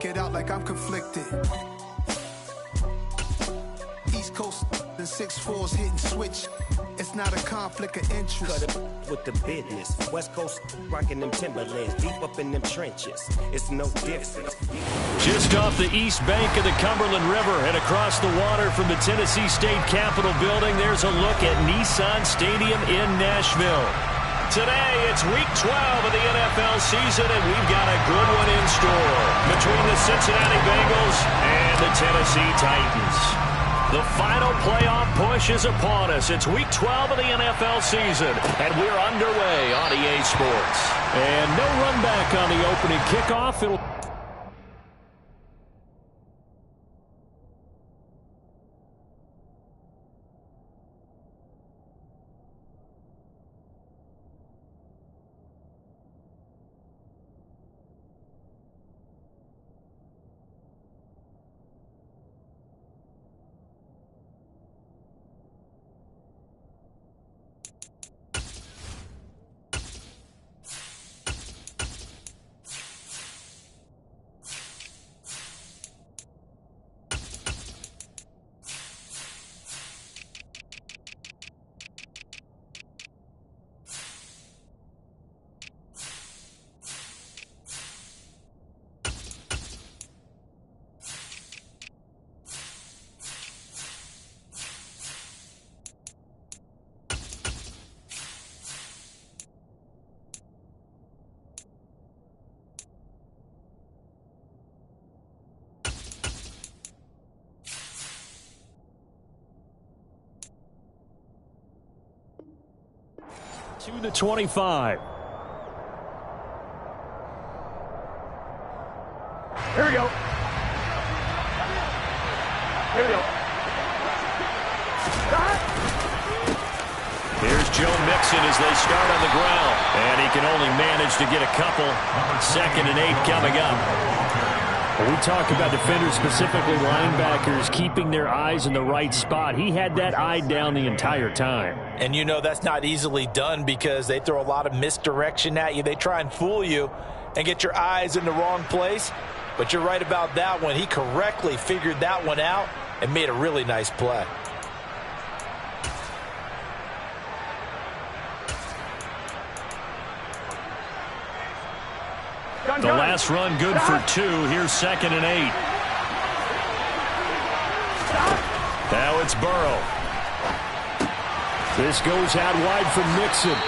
Get out like I'm conflicted. East Coast and 6'4's hitting switch. It's not a conflict of interest. Cut it with the business. West Coast rocking them Timberlands, deep up in them trenches. It's no difference. Just off the east bank of the Cumberland River and across the water from the Tennessee State Capitol building, there's a look at Nissan Stadium in Nashville. Today, it's week 12 of the NFL season, and we've got a good one in store between the Cincinnati Bengals and the Tennessee Titans. The final playoff push is upon us. It's week 12 of the NFL season, and we're underway on EA Sports. And no run back on the opening kickoff. It'll... To the 25. Here we go. Here we go. Here's Joe Mixon as they start on the ground. And he can only manage to get a couple. 2nd and 8 coming up. We talk about defenders, specifically linebackers, keeping their eyes in the right spot. He had that eye down the entire time. And you know that's not easily done because they throw a lot of misdirection at you. They try and fool you and get your eyes in the wrong place. But you're right about that one. He correctly figured that one out and made a really nice play. The last run good for 2. Here's 2nd and 8. Now it's Burrow. This goes out wide from Mixon.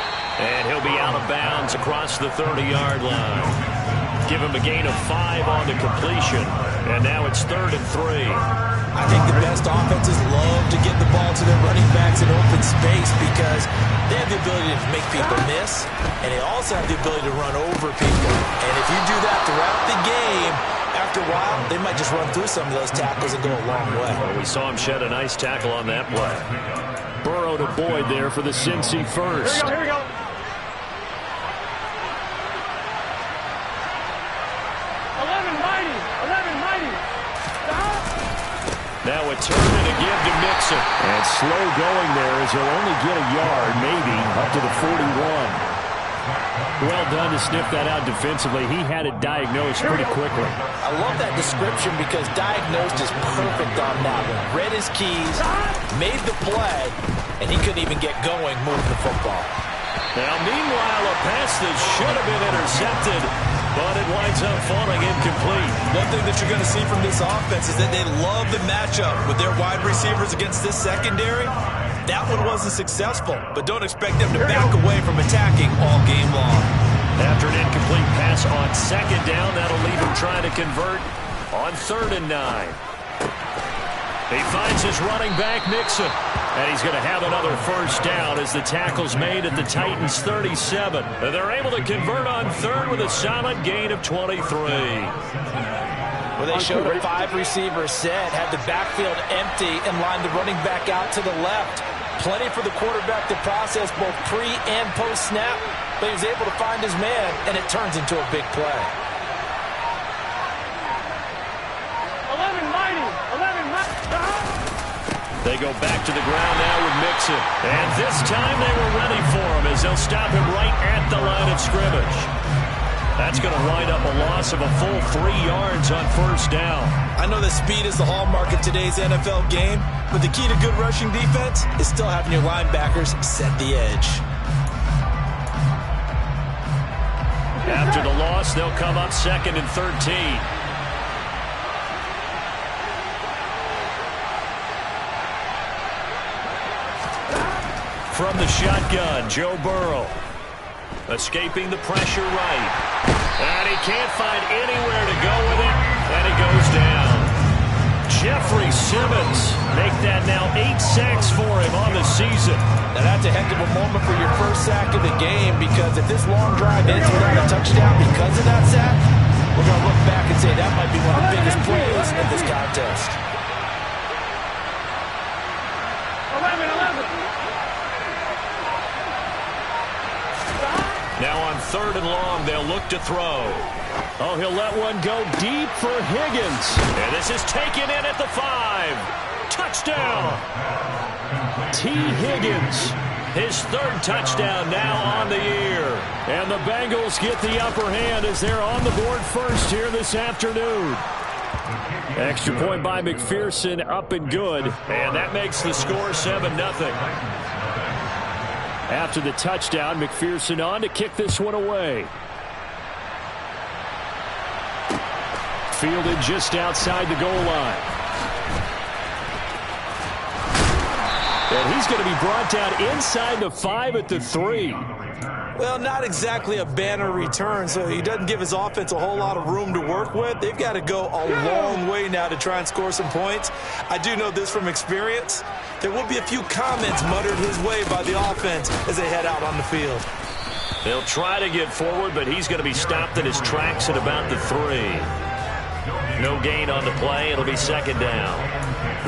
And he'll be out of bounds across the 30-yard line. Give him a gain of 5 on the completion. And now it's 3rd and 3. I think the best offenses love to get the ball to their running backs in open space because they have the ability to make people miss, and they also have the ability to run over people. And if you do that throughout the game, after a while, they might just run through some of those tackles and go a long way. Well, we saw him shed a nice tackle on that play. Burrow to Boyd there for the Cincy first. Here we go, here we go. 11 mighty. Now a turn and a give to Mixon. And slow going there as he'll only get a yard, maybe, up to the 41. Well done to sniff that out defensively. He had it diagnosed pretty quickly. I love that description because diagnosed is perfect on that one. Read his keys, made the play, and he couldn't even get going moving the football. Now, meanwhile, a pass that should have been intercepted, but it winds up falling incomplete. One thing that you're going to see from this offense is that they love the matchup with their wide receivers against this secondary. That one wasn't successful, but don't expect them to back away from attacking all game long. After an incomplete pass on 2nd down, that'll leave him trying to convert on 3rd and 9. He finds his running back, Mixon. And he's going to have another first down as the tackle's made at the Titans' 37. And they're able to convert on 3rd with a solid gain of 23. Well, they showed a 5-receiver set, had the backfield empty, and lined the running back out to the left. Plenty for the quarterback to process both pre- and post-snap, but he was able to find his man, and it turns into a big play. 11 mighty. They go back to the ground now with Mixon. And this time they were ready for him as they'll stop him right at the line of scrimmage. That's going to wind up a loss of a full 3 yards on first down. I know that speed is the hallmark of today's NFL game, but the key to good rushing defense is still having your linebackers set the edge. After the loss, they'll come up 2nd and 13. From the shotgun, Joe Burrow. Escaping the pressure right. And he can't find anywhere to go with it. And he goes down. Jeffrey Simmons make that now 8 sacks for him on the season. Now that's a heck of a moment for your first sack of the game, because if this long drive ends without a touchdown because of that sack, we're going to look back and say that might be one of the biggest plays in this contest. 11. Now on 3rd and long, they'll look to throw. Oh, he'll let one go deep for Higgins. And this is taken in at the 5. Touchdown. T. Higgins, his 3rd touchdown now on the year. And the Bengals get the upper hand as they're on the board first here this afternoon. Extra point by McPherson, up and good. And that makes the score 7-0. After the touchdown, McPherson on to kick this one away. Fielded just outside the goal line. And he's going to be brought down inside the 5 at the 3. Well, not exactly a banner return, so he doesn't give his offense a whole lot of room to work with. They've got to go a long way now to try and score some points. I do know this from experience. There will be a few comments muttered his way by the offense as they head out on the field. They'll try to get forward, but he's going to be stopped in his tracks at about the 3. No gain on the play. It'll be 2nd down.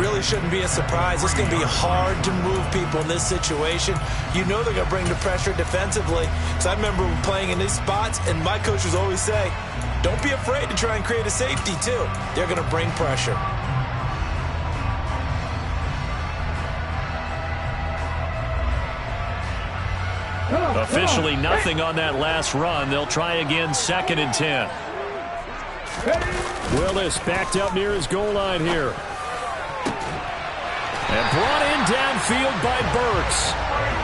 Really shouldn't be a surprise. It's going to be hard to move people in this situation. You know they're going to bring the pressure defensively. So I remember playing in these spots, and my coaches always say, don't be afraid to try and create a safety, too. They're going to bring pressure. Officially nothing on that last run. They'll try again 2nd and 10. Willis backed up near his goal line here. And brought in downfield by Burks.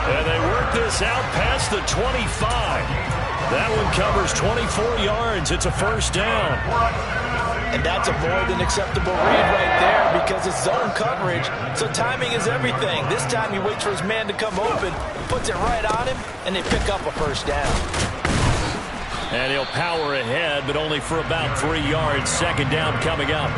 And they work this out past the 25. That one covers 24 yards. It's a 1st down. And that's a more than acceptable read right there, because it's zone coverage, so timing is everything. This time he waits for his man to come open, puts it right on him, and they pick up a 1st down. And he'll power ahead, but only for about 3 yards. 2nd down coming up.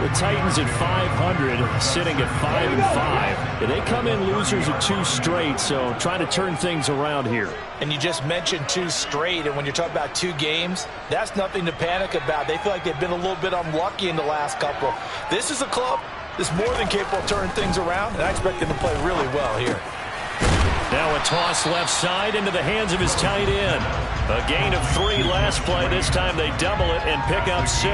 The Titans at 500, sitting at 5-5. And they come in losers of 2 straight, so trying to turn things around here. And you just mentioned 2 straight, and when you're talking about 2 games, that's nothing to panic about. They feel like they've been a little bit unlucky in the last couple. This is a club that's more than capable of turning things around, and I expect them to play really well here. Now a toss left side into the hands of his tight end. A gain of 3 last play. This time they double it and pick up 6.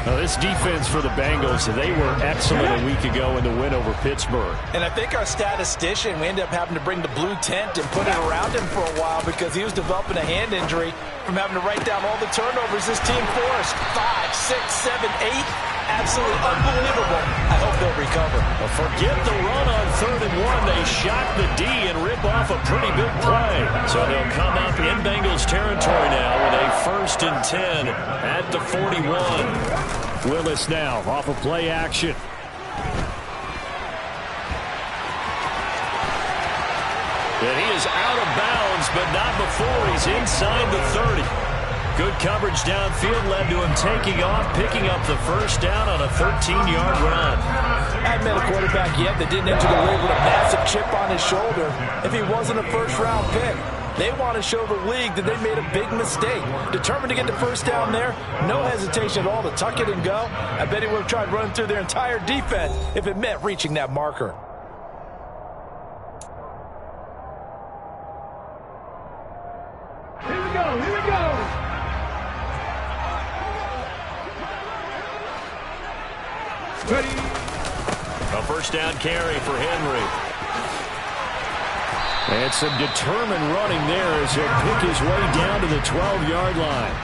Now this defense for the Bengals, they were excellent a week ago in the win over Pittsburgh. And I think our statistician, we ended up having to bring the blue tent and put it around him for a while because he was developing a hand injury from having to write down all the turnovers this team forced. 5, 6, 7, 8. Absolutely unbelievable. I hope they'll recover. Well, forget the run on 3rd and 1. They shock the D and rip off a pretty big play. So they'll come up in Bengals territory now with a 1st and 10 at the 41. Willis now off of play action. And he is out of bounds, but not before he's inside the 30. Good coverage downfield led to him taking off, picking up the 1st down on a 13-yard run. I haven't met a quarterback yet that didn't enter the league with a massive chip on his shoulder if he wasn't a 1st-round pick. They want to show the league that they made a big mistake. Determined to get the 1st down there, no hesitation at all to tuck it and go. I bet he would have tried running through their entire defense if it meant reaching that marker. Here we go, here we go. Ready. A 1st down carry for Henry. And some determined running there as he'll pick his way down to the 12-yard line.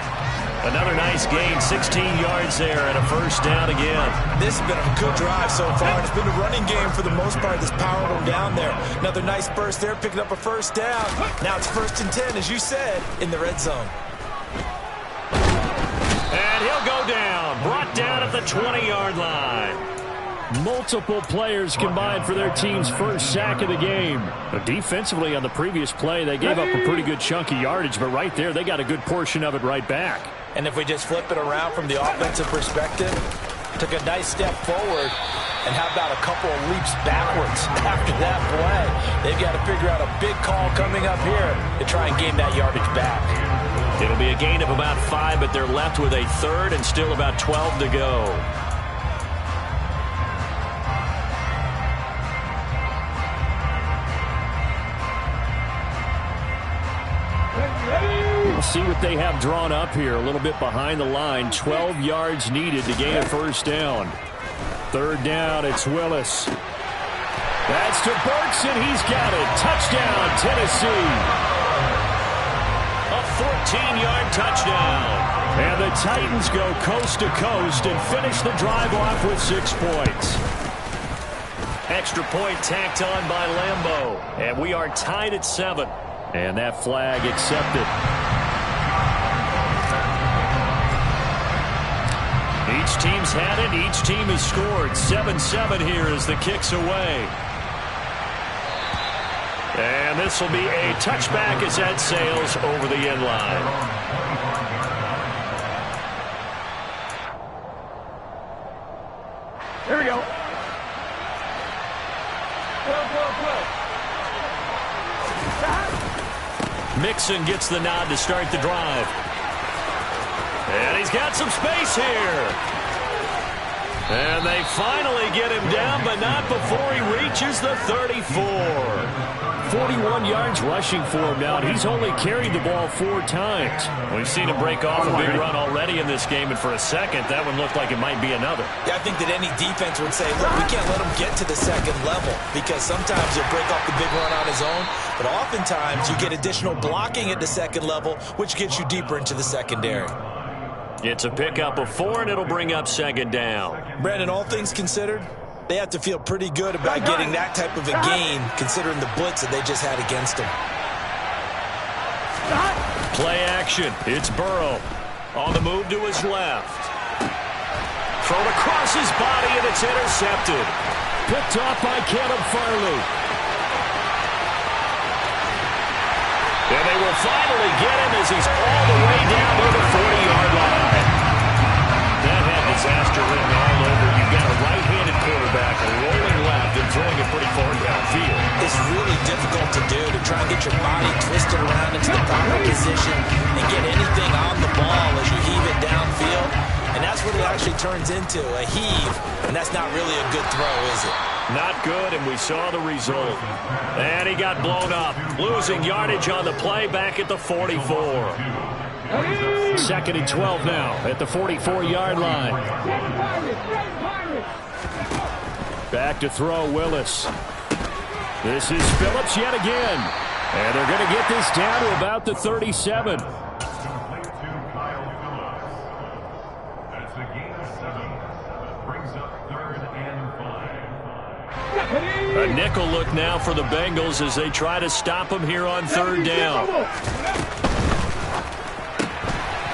Another nice gain, 16 yards there and a first down again. This has been a good drive so far. It's been a running game for the most part. This power them down there. Another nice burst there, picking up a first down. Now it's 1st and 10, as you said, in the red zone. And he'll go down, brought down at the 20-yard line. Multiple players combined for their team's first sack of the game. But defensively on the previous play, they gave up a pretty good chunk of yardage, but right there, they got a good portion of it right back. And if we just flip it around from the offensive perspective, took a nice step forward, and how about a couple of leaps backwards after that play? They've got to figure out a big call coming up here to try and gain that yardage back. It'll be a gain of about 5, but they're left with a 3rd and still about 12 to go. We'll see what they have drawn up here. A little bit behind the line. 12 yards needed to gain a first down. 3rd down, it's Willis. That's to Burks, and he's got it. Touchdown, Tennessee. A 14-yard touchdown. And the Titans go coast to coast and finish the drive off with 6 points. Extra point tacked on by Lambeau. And we are tied at 7. And that flag accepted. Each team's had it. Each team has scored. 7-7 here as the kick's away. And this will be a touchback as that sails over the end line. Here we go. Mixon gets the nod to start the drive. And he's got some space here. And they finally get him down, but not before he reaches the 34. 41 yards rushing for him now, and he's only carried the ball 4 times. We've seen him break off a big run already in this game, and for a second, that one looked like it might be another. Yeah, I think that any defense would say, look, we can't let him get to the second level, because sometimes he'll break off the big run on his own, but oftentimes you get additional blocking at the second level, which gets you deeper into the secondary. It's a pickup of 4, and it'll bring up 2nd down. Brandon, all things considered, they have to feel pretty good about getting that type of a gain, considering the blitz that they just had against them. Play action. It's Burrow. On the move to his left. Thrown across his body, and it's intercepted. Picked off by Caleb Farley. And they will finally get him as he's all the way down to the 40-yard line. That had disaster written all over. You've got a right-handed quarterback rolling left and throwing it pretty far downfield. It's really difficult to do, to try and get your body twisted around into the proper position and get anything on the ball as you heave it downfield. And that's what it actually turns into, a heave. And that's not really a good throw, is it? Not good, and we saw the result. And he got blown up. Losing yardage on the play back at the 44. 2nd and 12 now at the 44-yard line. Back to throw, Willis. This is Phillips yet again. And they're going to get this down to about the 37. A nickel look now for the Bengals as they try to stop him here on 3rd down.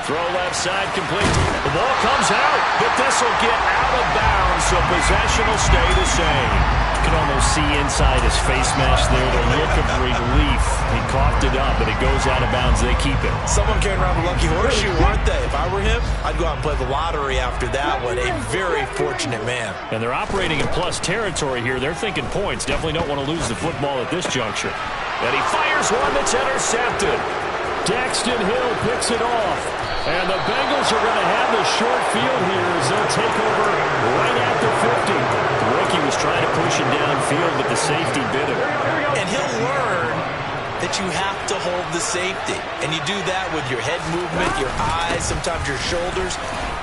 Throw left side complete. The ball comes out, but this will get out of bounds, so possession will stay the same. You can almost see inside his face mask there the look of relief. He coughed it up, but it goes out of bounds. They keep it. Someone carrying around a lucky horseshoe, weren't they? If I were him, I'd go out and play the lottery after that one. A very fortunate man. And they're operating in plus territory here. They're thinking points. Definitely don't want to lose the football at this juncture. And he fires one that's intercepted. Daxton Hill picks it off. And the Bengals are going to have the short field here as they'll take over right at the 50. Ricky was trying to push him downfield, but the safety bit him. And he'll learn that you have to hold the safety. And you do that with your head movement, your eyes, sometimes your shoulders.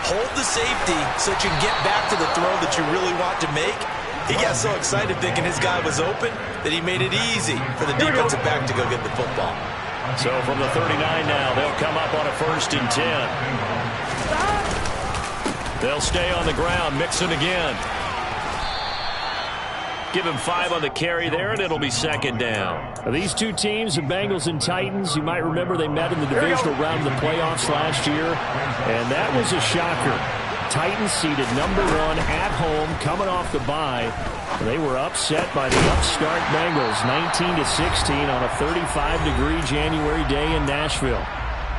Hold the safety so that you can get back to the throw that you really want to make. He got so excited thinking his guy was open that he made it easy for the defensive back to go get the football. So from the 39 now, they'll come up on a 1st and 10. They'll stay on the ground, Mixon again. Give him 5 on the carry there, and it'll be 2nd down. These two teams, the Bengals and Titans, you might remember they met in the divisional round of the playoffs last year, and that was a shocker. Titans seeded number 1 at home, coming off the bye. They were upset by the upstart Bengals, 19-16 on a 35-degree January day in Nashville.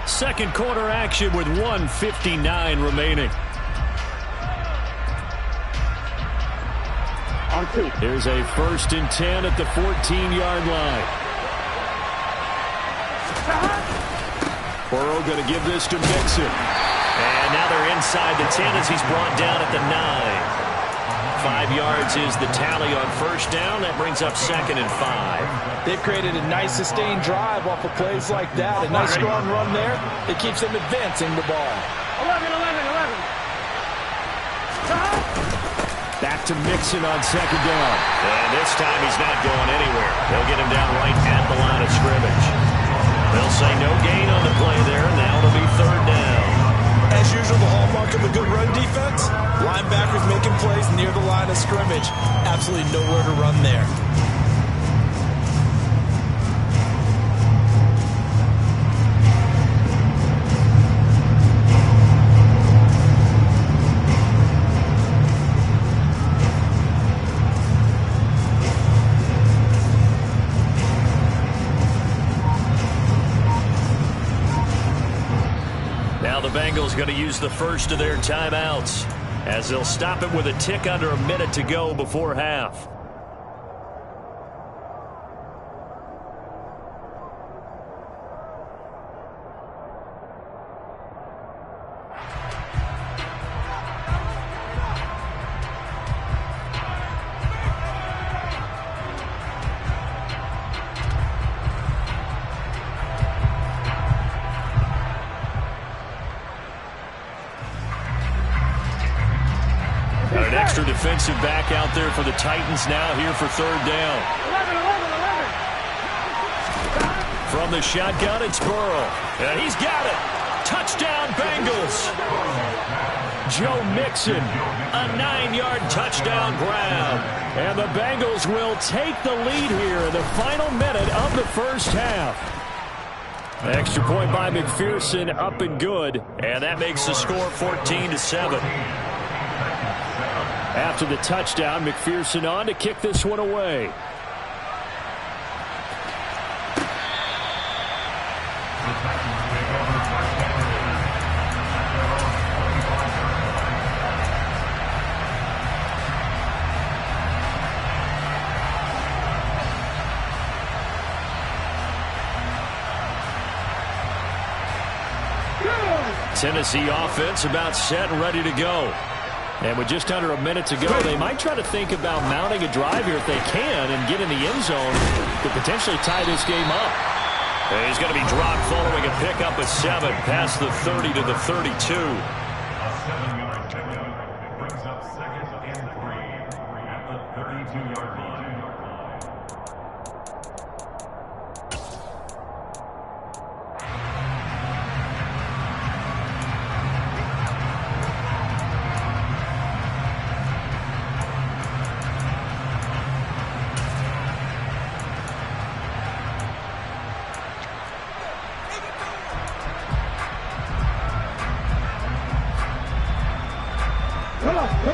Second quarter action with 1:59 remaining. Here's a 1st and 10 at the 14-yard line. Burrow going to give this to Mixon. And now they're inside the 10 as he's brought down at the 9. 5 yards is the tally on 1st down. That brings up 2nd and 5. They've created a nice sustained drive off of plays like that. A nice strong run there. It keeps them advancing the ball. 11. Back to Mixon on 2nd down. And this time he's not going anywhere. They'll get him down right at the line of scrimmage. They'll say no gain on the play there. Now it'll be 3rd down. As usual, the hallmark of a good run defense, linebackers making plays near the line of scrimmage. Absolutely nowhere to run there. Bengals going to use the first of their timeouts as they'll stop it with a tick under a minute to go before half. Defensive back out there for the Titans now here for 3rd down. 11. From the shotgun, it's Burrow. And he's got it. Touchdown, Bengals. Joe Mixon, a 9-yard touchdown grab. And the Bengals will take the lead here in the final minute of the 1st half. Extra point by McPherson, up and good. And that makes the score 14-7. After the touchdown, McPherson on to kick this one away. Tennessee offense about set and ready to go. And with just under a minute to go, they might try to think about mounting a drive here if they can and get in the end zone to potentially tie this game up. And he's going to be dropped following a pickup of 7 past the 30 to the 32. A 7-yard pickup brings up 2nd and 3 at the 32-yard line.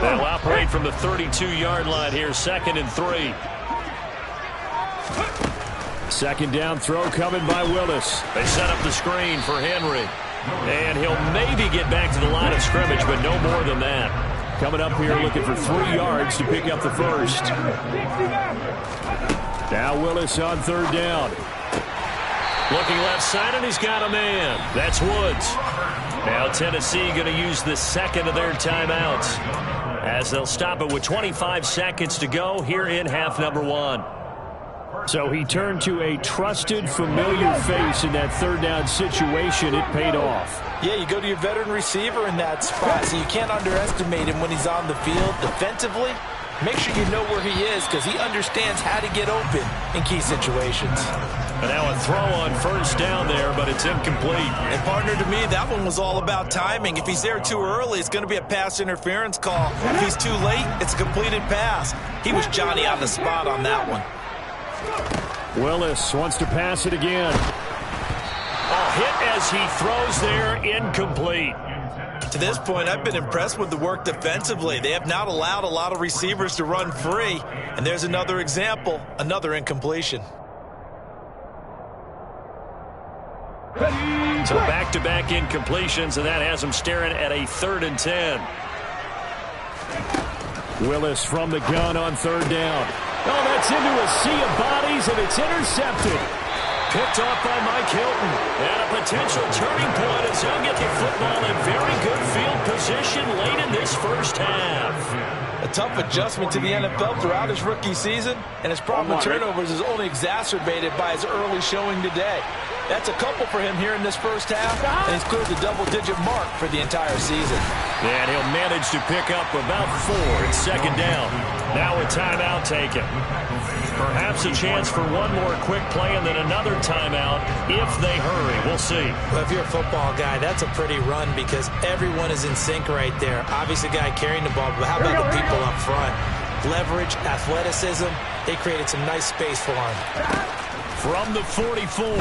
They'll operate from the 32-yard line here, 2nd and 3. 2nd down throw coming by Willis. They set up the screen for Henry. And he'll maybe get back to the line of scrimmage, but no more than that. Coming up here looking for 3 yards to pick up the first. Now Willis on 3rd down. Looking left side, and he's got a man. That's Woods. Now Tennessee going to use the 2nd of their timeouts as they'll stop it with 25 seconds to go here in half number 1. So he turned to a trusted, familiar face in that 3rd down situation. It paid off. Yeah, you go to your veteran receiver in that spot, so you can't underestimate him when he's on the field defensively. make sure you know where he is because he understands how to get open in key situations. And now a throw on first down there, but it's incomplete. And partner, to me, that one was all about timing. If he's there too early, it's going to be a pass interference call. If he's too late, it's a completed pass. He was Johnny on the spot on that one. Willis wants to pass it again. A hit as he throws there, incomplete. To this point, I've been impressed with the work defensively. They have not allowed a lot of receivers to run free. And there's another example, another incompletion. So back-to-back incompletions, and that has him staring at a 3rd and 10. Willis from the gun on 3rd down. Oh, that's into a sea of bodies, and it's intercepted. Picked off by Mike Hilton. And a potential turning point as he'll get the football in very good field position late in this first half. A tough adjustment to the NFL throughout his rookie season, and his problem with turnovers is only exacerbated by his early showing today. That's a couple for him here in this first half, and he's cleared the double-digit mark for the entire season. And he'll manage to pick up about 4 at 2nd down. Now a timeout taken. Perhaps a chance for one more quick play and then another timeout if they hurry. We'll see. Well, if you're a football guy, that's a pretty run because everyone is in sync right there. Obviously, the guy carrying the ball, but how about the people up front? Leverage, athleticism, they created some nice space for him. From the 44,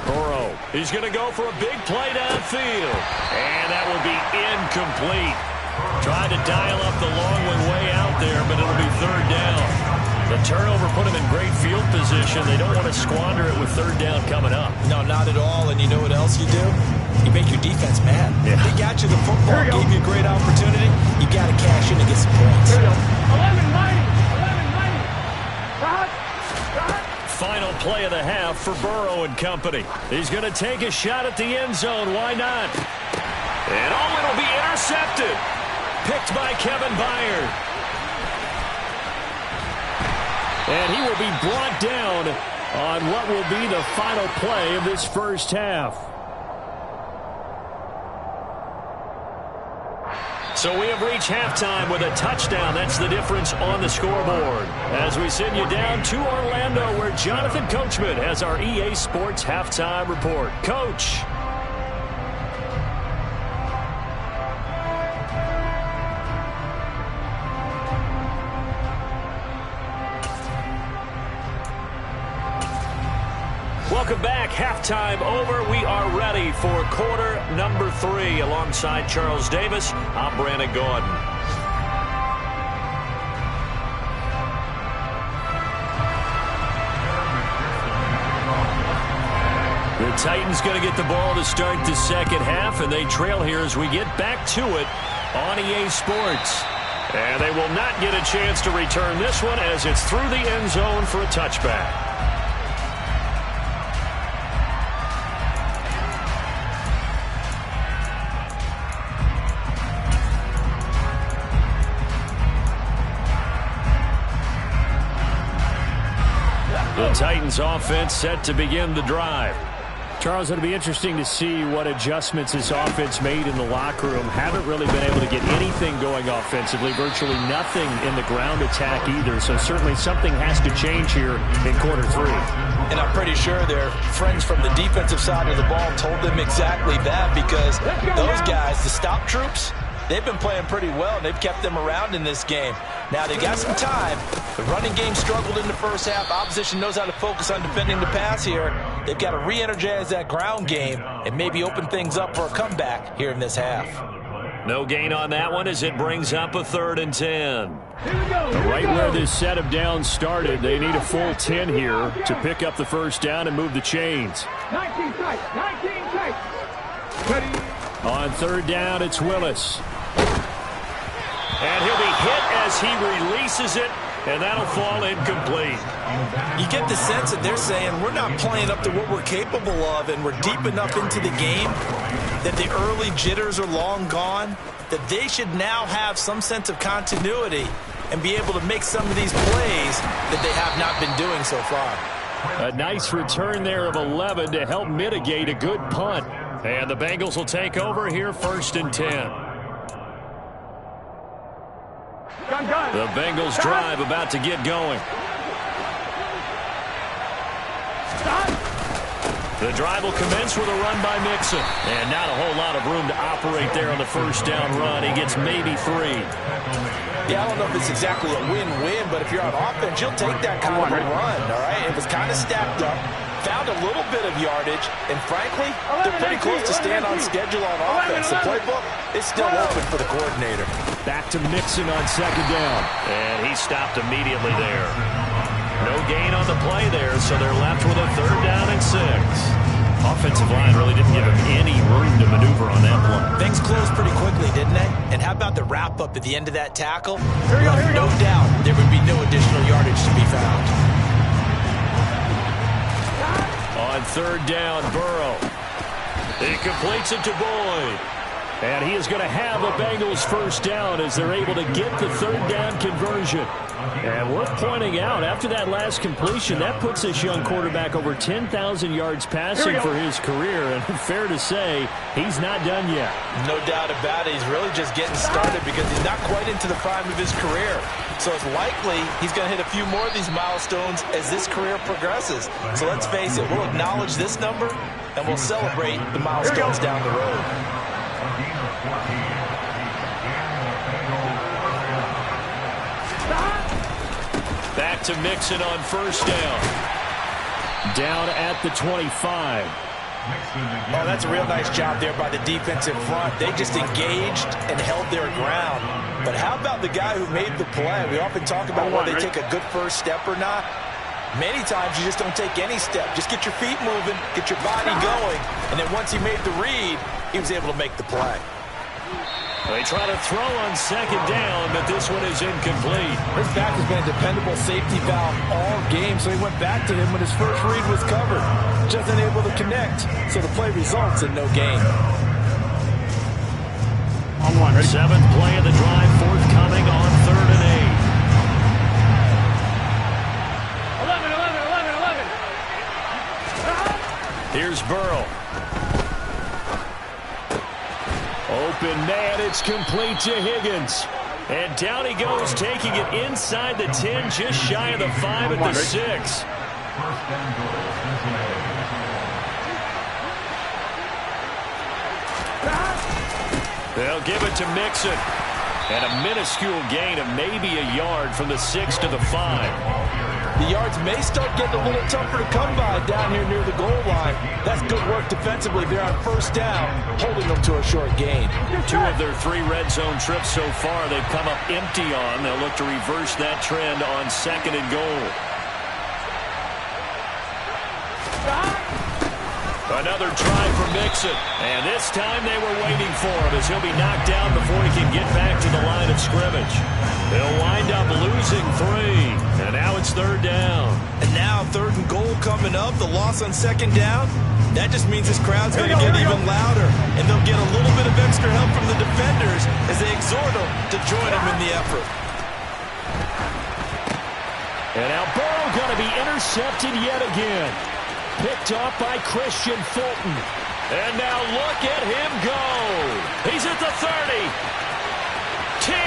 Burrow. He's going to go for a big play downfield. And that will be incomplete. Tried to dial up the long one way out there, but it'll be 3rd down. The turnover put him in great field position. They don't want to squander it with 3rd down coming up. No, not at all. And you know what else you do? You make your defense mad. Yeah. They got you the football, gave you a great opportunity. You got to cash in and get some points. 11-90. Final play of the half for Burrow and company. He's going to take a shot at the end zone. Why not? And it'll be intercepted. Picked by Kevin Byard. And he will be brought down on what will be the final play of this first half. So we have reached halftime with a touchdown. That's the difference on the scoreboard. As we send you down to Orlando, where Jonathan Coachman has our EA Sports halftime report. Coach. Welcome back. Halftime over. We are ready for quarter number 3. Alongside Charles Davis, I'm Brandon Gordon. The Titans going to get the ball to start the second half, and they trail here as we get back to it on EA Sports. And they will not get a chance to return this one as it's through the end zone for a touchback. The Titans offense set to begin the drive. Charles, it'll be interesting to see what adjustments this offense made in the locker room. Haven't really been able to get anything going offensively, virtually nothing in the ground attack either. So certainly something has to change here in quarter 3. And I'm pretty sure their friends from the defensive side of the ball told them exactly that, because those guys, the stop troops, they've been playing pretty well, and they've kept them around in this game. Now, they've got some time. The running game struggled in the first half. Opposition knows how to focus on defending the pass here. They've got to re-energize that ground game and maybe open things up for a comeback here in this half. No gain on that one as it brings up a 3rd and 10. Right where this set of downs started, they need a full 10 here to pick up the first down and move the chains. 19 tight. On 3rd down, it's Willis. And he'll be hit as he releases it, and that'll fall incomplete. You get the sense that they're saying we're not playing up to what we're capable of, and we're deep enough into the game that the early jitters are long gone, that they should now have some sense of continuity and be able to make some of these plays that they have not been doing so far. A nice return there of 11 to help mitigate a good punt. And the Bengals will take over here 1st and 10. The Bengals drive about to get going. The drive will commence with a run by Mixon. And not a whole lot of room to operate there on the first down run. He gets maybe 3. Yeah, I don't know if it's exactly a win-win, but if you're on offense, you'll take that kind of a run, all right? It was kind of stacked up, found a little bit of yardage, and frankly, they're pretty close to staying on schedule on offense. The playbook is still open for the coordinator. Back to Mixon on second down. And he stopped immediately there. No gain on the play there, so they're left with a 3rd down and 6. Offensive line really didn't give him any room to maneuver on that play. Things closed pretty quickly, didn't they? And how about the wrap-up at the end of that tackle? No doubt there would be no additional yardage to be found. On 3rd down, Burrow. He completes it to Boyd. And he is going to have a Bengals 1st down as they're able to get the 3rd down conversion. And worth pointing out, after that last completion, that puts this young quarterback over 10,000 yards passing for his career. And fair to say, he's not done yet. No doubt about it. He's really just getting started because he's not quite into the prime of his career. So it's likely he's going to hit a few more of these milestones as this career progresses. So let's face it, we'll acknowledge this number and we'll celebrate the milestones down the road. Back to Mixon on 1st down. Down at the 25. Oh, that's a real nice job there by the defensive front. They just engaged and held their ground. But how about the guy who made the play? We often talk about whether they take a good first step or not. Many times you just don't take any step. Just get your feet moving, get your body going, and then once he made the read, he was able to make the play. They try to throw on 2nd down, but this one is incomplete. His back has been a dependable safety valve all game, so he went back to him when his first read was covered. Just unable to connect, so the play results in no gain. On 7th play of the drive, forthcoming on 3rd and 8. 11. Here's Burrow. Open man, it's complete to Higgins. And down he goes, taking it inside the 10, just shy of the 5 at the 6. They'll give it to Mixon. And a minuscule gain of maybe a yard from the 6 to the 5. The yards may start getting a little tougher to come by down here near the goal line. That's good work defensively there on 1st down, holding them to a short gain. 2 of their 3 red zone trips so far they've come up empty on. They'll look to reverse that trend on 2nd and goal. Another try for Mixon. And this time they were waiting for him as he'll be knocked down before he can get back to the line of scrimmage. They'll wind up losing 3. And now it's 3rd down. And now 3rd and goal coming up. The loss on 2nd down. That just means this crowd's going to get even louder. And they'll get a little bit of extra help from the defenders as they exhort them to join them in the effort. And now Burrow going to be intercepted yet again. Picked up by Christian Fulton. And now look at him go. He's at the 30. 10, 5,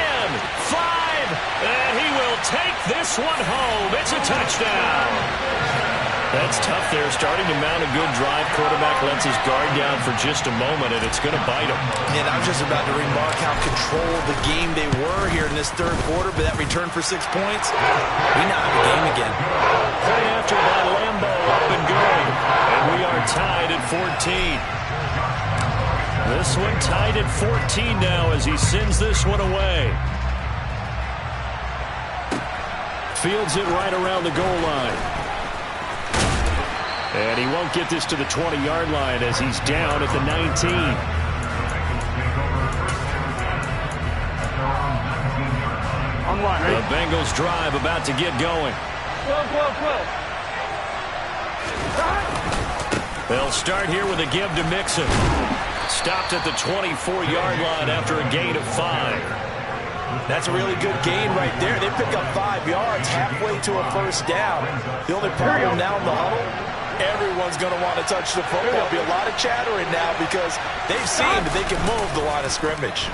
and he will take this one home. It's a touchdown. That's tough there, starting to mount a good drive. Quarterback lets his guard down for just a moment, and it's going to bite him. And I was just about to remark how controlled the game they were here in this 3rd quarter, but that return for 6 points, we now have a game again. Play after by Lambo, up and good, and we are tied at 14. This one tied at 14 now as he sends this one away. Fields it right around the goal line. And he won't get this to the 20-yard line as he's down at the 19. The Bengals drive about to get going. 12. They'll start here with a give to Mixon. Stopped at the 24-yard line after a gain of 5. That's a really good gain right there. They pick up 5 yards halfway to a 1st down. The only problem now in the huddle, everyone's going to want to touch the football. There'll be a lot of chattering now because they've seen that they can move the line of scrimmage.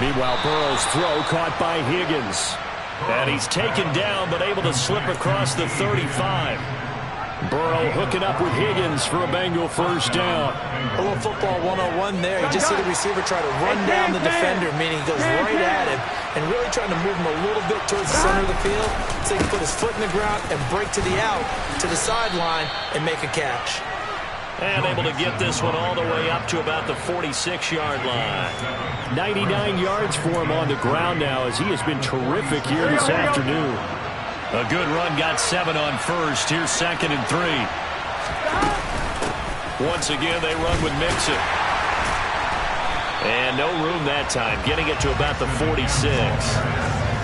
Meanwhile, Burrow's throw caught by Higgins. And he's taken down, but able to slip across the 35. Burrow hooking up with Higgins for a Bengal first down. A little football 101 there. You just see the receiver try to run down the defender, meaning he goes right at him and really trying to move him a little bit towards the center of the field so he can put his foot in the ground and break to the out, to the sideline, and make a catch. And able to get this one all the way up to about the 46-yard line. 99 yards for him on the ground now as he has been terrific here this afternoon. A good run, got 7 on first. Here's 2nd and 3. Once again, they run with Mixon. And no room that time, getting it to about the 46.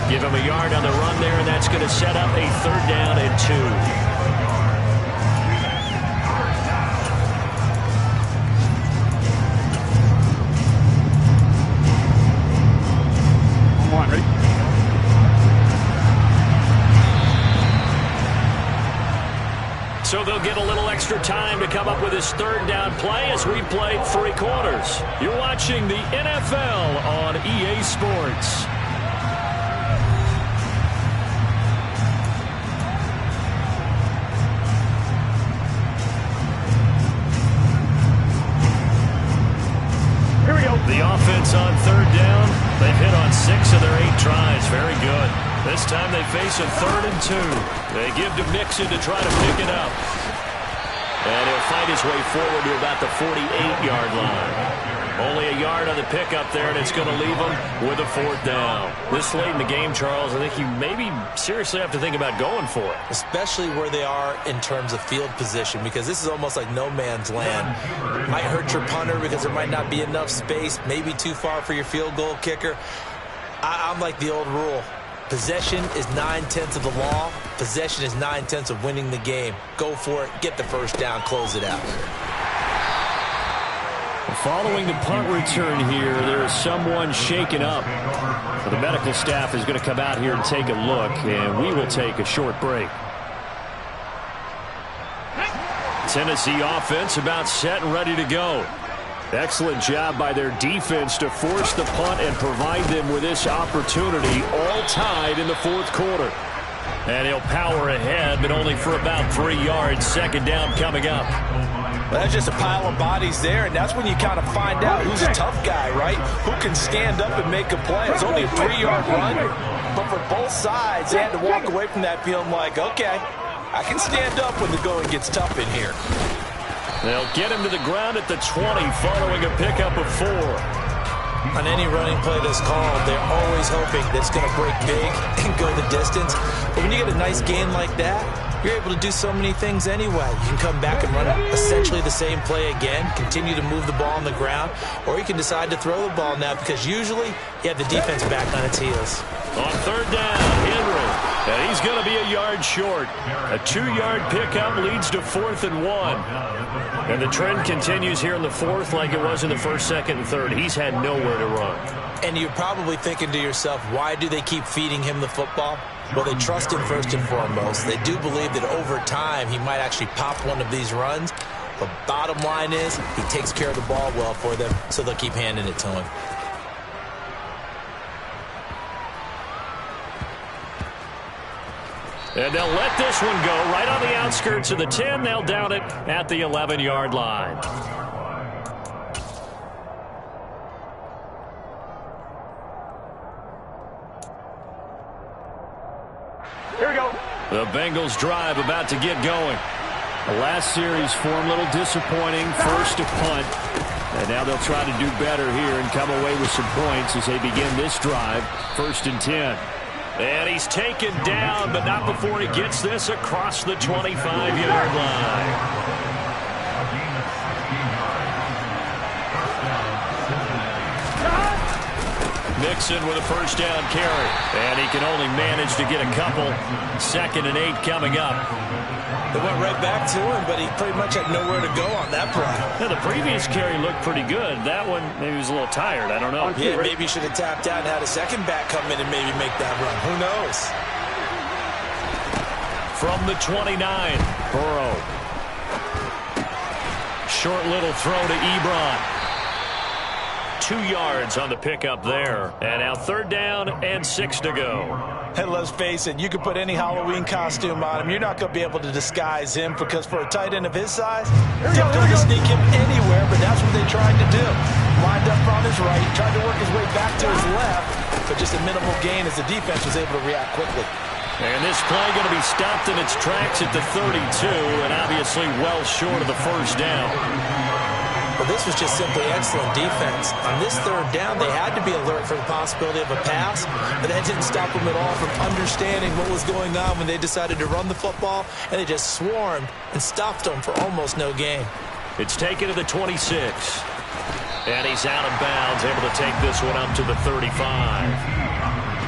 Give him a yard on the run there, and that's going to set up a 3rd down and 2. So they'll get a little extra time to come up with his 3rd down play as we play 3 quarters. You're watching the NFL on EA Sports. Here we go. The offense on 3rd down. They've hit on 6 of their 8 tries. Very good. This time they face a 3rd and 2. They give to Mixon to try to pick it up. And he'll fight his way forward to about the 48-yard line. Only a yard on the pickup there, and it's going to leave him with a 4th down. This late in the game, Charles, I think you maybe seriously have to think about going for it. Especially where they are in terms of field position, because this is almost like no man's land. Might hurt your punter because there might not be enough space, maybe too far for your field goal kicker. I'm like the old rule. Possession is 9/10 of the law. Possession is 9/10 of winning the game. Go for it. Get the first down. Close it out. Following the punt return here, there is someone shaken up. So the medical staff is going to come out here and take a look, and we will take a short break. Tennessee offense about set and ready to go. Excellent job by their defense to force the punt and provide them with this opportunity, all tied in the 4th quarter. And he'll power ahead, but only for about 3 yards. 2nd down coming up. Well, that's just a pile of bodies there, and that's when you kind of find out who's a tough guy, right? Who can stand up and make a play. It's only a 3-yard run, but for both sides, they had to walk away from that feeling like, okay, I can stand up when the going gets tough in here. They'll get him to the ground at the 20 following a pickup of 4. On any running play that's called, they're always hoping that it's going to break big and go the distance. But when you get a nice gain like that, you're able to do so many things anyway. You can come back and run essentially the same play again, continue to move the ball on the ground, or you can decide to throw the ball now because usually you have the defense back on its heels. On 3rd down, Henry. And he's going to be a yard short. A 2-yard pickup leads to 4th and 1. And the trend continues here in the 4th like it was in the 1st, 2nd, and 3rd. He's had nowhere to run. And you're probably thinking to yourself, why do they keep feeding him the football? Well, they trust him first and foremost. They do believe that over time he might actually pop one of these runs. But bottom line is he takes care of the ball well for them, so they'll keep handing it to him. And they'll let this one go right on the outskirts of the 10. They'll down it at the 11-yard line. Here we go. The Bengals drive about to get going. The last series form a little disappointing. First to punt. And now they'll try to do better here and come away with some points as they begin this drive. 1st and 10. And he's taken down, but not before he gets this across the 25-yard line. Mixon with a first down carry. And he can only manage to get a couple. 2nd and 8 coming up. They went right back to him, but he pretty much had nowhere to go on that play. Now, the previous carry looked pretty good. That one, maybe he was a little tired. I don't know. Yeah, maybe he should have tapped out and had a second back come in and maybe make that run. Who knows? From the 29, Burrow. Short little throw to Ebron. 2 yards on the pickup there. And now 3rd down and 6 to go. And let's face it, you can put any Halloween costume on him. You're not going to be able to disguise him because for a tight end of his size, they're going to sneak him anywhere, but that's what they tried to do. Lined up on his right, tried to work his way back to his left, but just a minimal gain as the defense was able to react quickly. And this play going to be stopped in its tracks at the 32, and obviously well short of the 1st down. Well, this was just simply excellent defense. On this 3rd down, they had to be alert for the possibility of a pass, but that didn't stop them at all from understanding what was going on when they decided to run the football, and they just swarmed and stopped them for almost no gain. It's taken to the 26. And he's out of bounds, able to take this one up to the 35.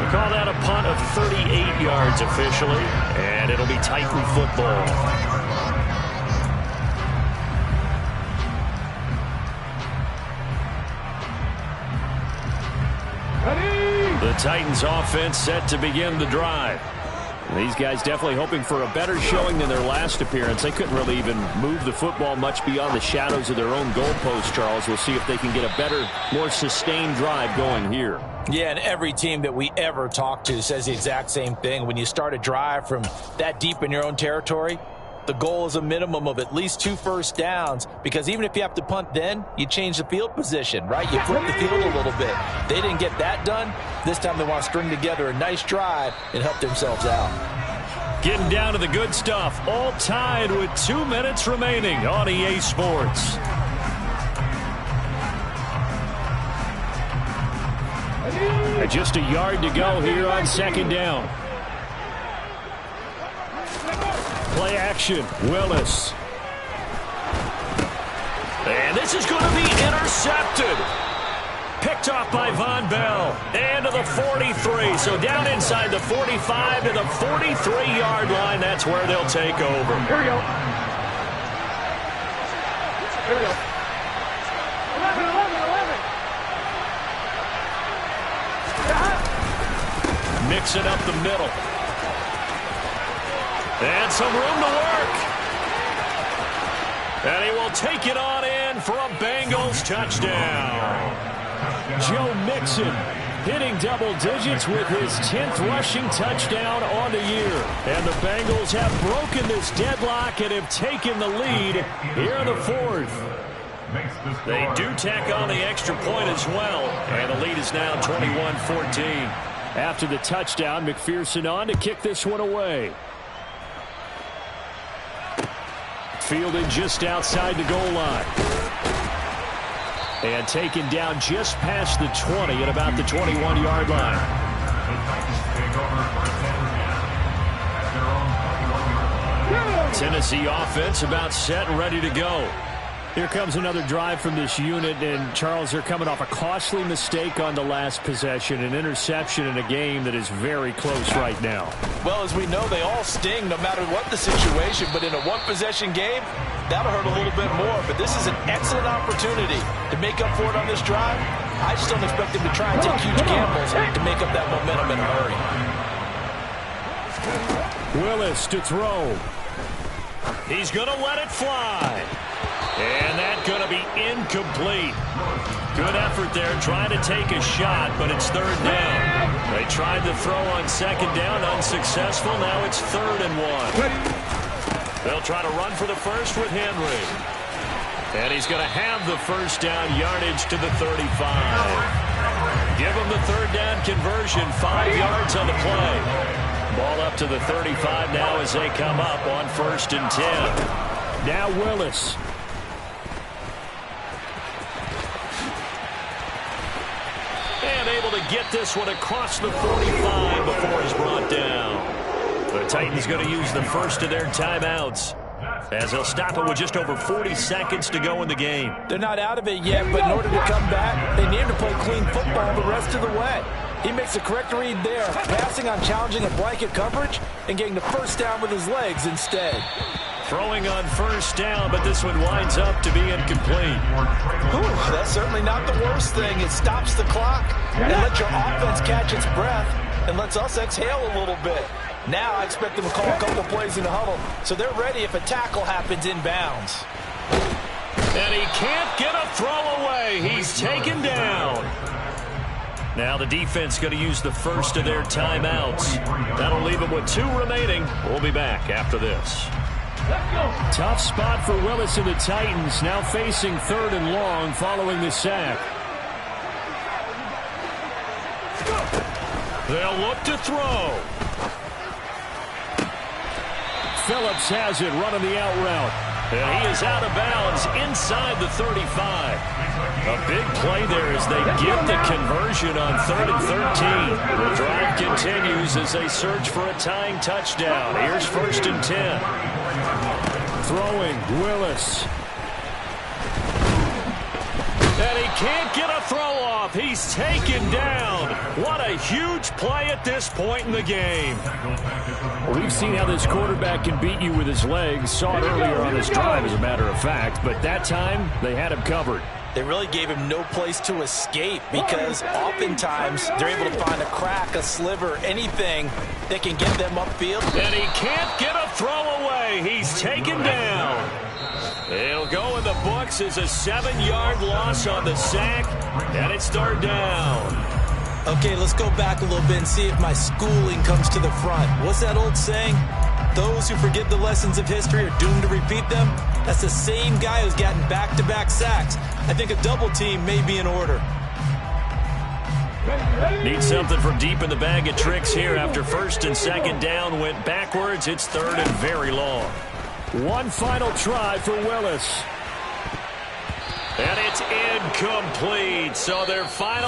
We call that a punt of 38 yards officially, and it'll be Titan football. The Titans offense set to begin the drive. These guys definitely hoping for a better showing than their last appearance. They couldn't really even move the football much beyond the shadows of their own goalpost, Charles. We'll see if they can get a better, more sustained drive going here. Yeah, and every team that we ever talk to says the exact same thing. When you start a drive from that deep in your own territory, the goal is a minimum of at least 2 first downs, because even if you have to punt then, you change the field position, right? You flip the field a little bit. They didn't get that done. This time they want to string together a nice drive and help themselves out. Getting down to the good stuff, all tied with 2 minutes remaining on EA Sports. Just a yard to go here on 2nd down. Play action, Willis. And this is going to be intercepted. Picked off by Von Bell. And to the 43. So down inside the 45 to the 43-yard line. That's where they'll take over. Here we go. Here we go. 11. Mixing up the middle. And some room to work. And he will take it on in for a Bengals touchdown. Joe Mixon hitting double digits with his 10th rushing touchdown on the year. And the Bengals have broken this deadlock and have taken the lead here in the 4th. They do tack on the extra point as well. And the lead is now 21-14. After the touchdown, McPherson on to kick this one away. Fielded just outside the goal line. And taken down just past the 20 at about the 21-yard line. Tennessee offense about set and ready to go. Here comes another drive from this unit, and Charles, they're coming off a costly mistake on the last possession, an interception in a game that is very close right now. Well, as we know, they all sting no matter what the situation, but in a one-possession game, that'll hurt a little bit more. But this is an excellent opportunity to make up for it on this drive. I just don't expect them to try and take huge gambles to make up that momentum in a hurry. Willis to throw. He's going to let it fly. And that's going to be incomplete. Good effort there trying to take a shot, but it's 3rd down. They tried to throw on 2nd down, unsuccessful. Now it's 3rd and 1. They'll try to run for the first with Henry. And he's going to have the first down yardage to the 35. Give him the 3rd down conversion, 5 yards on the play. Ball up to the 35 now as they come up on 1st and 10. Now Willis. And able to get this one across the 45 before he's brought down. The Titans going to use the first of their timeouts, as they'll stop it with just over 40 seconds to go in the game. They're not out of it yet, but in order to come back, they need to play clean football the rest of the way. He makes the correct read there, passing on challenging a blanket coverage and getting the first down with his legs instead. Throwing on 1st down, but this one winds up to be incomplete. Ooh, that's certainly not the worst thing. It stops the clock and lets your offense catch its breath and lets us exhale a little bit. Now I expect them to call a couple plays in the huddle, so they're ready if a tackle happens inbounds. And he can't get a throw away. He's taken down. Now the defense going to use the first of their timeouts. That'll leave them with 2 remaining. We'll be back after this. Tough spot for Willis and the Titans, now facing 3rd and long following the sack. They'll look to throw. Phillips has it running the out route. And he is out of bounds inside the 35. A big play there as they get the conversion on 3rd and 13. The drive continues as they search for a tying touchdown. Here's 1st and 10. Throwing Willis. And he can't get a throw off. He's taken down. What a huge play at this point in the game. Well, we've seen how this quarterback can beat you with his legs. Saw it earlier on this drive, as a matter of fact. But that time, they had him covered. They really gave him no place to escape because oftentimes they're able to find a crack, a sliver, anything that can get them upfield. And he can't get a throw away. He's taken down. It'll go in the books as a 7-yard loss on the sack, and it's 3rd down. Okay, let's go back a little bit and see if my schooling comes to the front. What's that old saying? Those who forget the lessons of history are doomed to repeat them. That's the same guy who's gotten back-to-back sacks. I think a double team may be in order. Need something from deep in the bag of tricks here after 1st and 2nd down went backwards. It's 3rd and very long. One final try for Willis. And it's incomplete. So their final